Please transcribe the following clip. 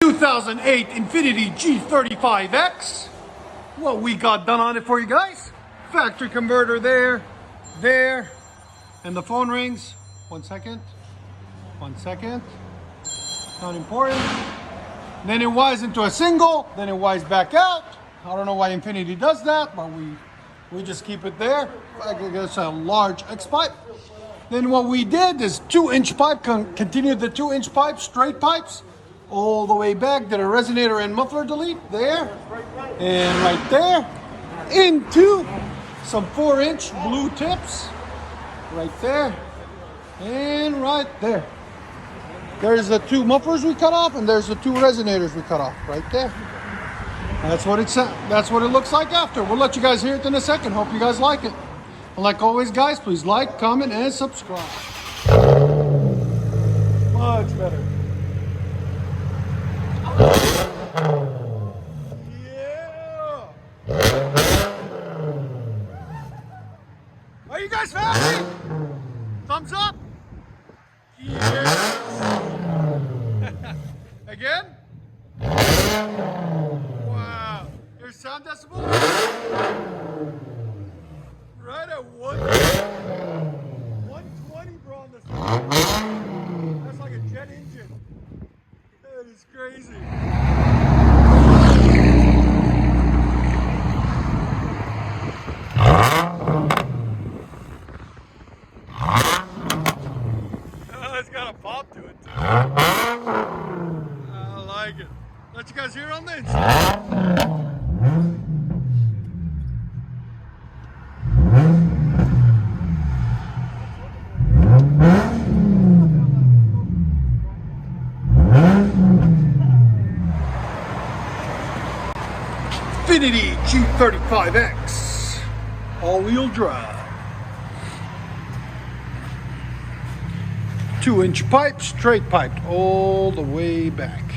2008 Infiniti G35x. What we got done on it for you guys. Factory converter there, and the phone rings. 1 second. Not important. Then it wires into a single, then it wires back out. I don't know why Infiniti does that, but we just keep it there. I guess a large X pipe. Then what we did is 2-inch pipe, continued the 2-inch pipe, straight pipes, all the way back, did a resonator and muffler delete there, and right there, into some 4-inch blue tips, right there, and right there. There's the 2 mufflers we cut off, and there's the 2 resonators we cut off, right there. That's what it looks like after. We'll let you guys hear it in a second. Hope you guys like it. And like always, guys, please like, comment, and subscribe. Much better. Yeah. Are you guys happy? Thumbs up. Yes. Again. Wow. Your sound decibel. Right at 120, bro, on this. That's like a jet engine. That is crazy. It's got a pop to it too. I like it. Let you guys hear it on the inside. Infiniti G35x, all-wheel drive. 2-inch pipe, straight piped all the way back.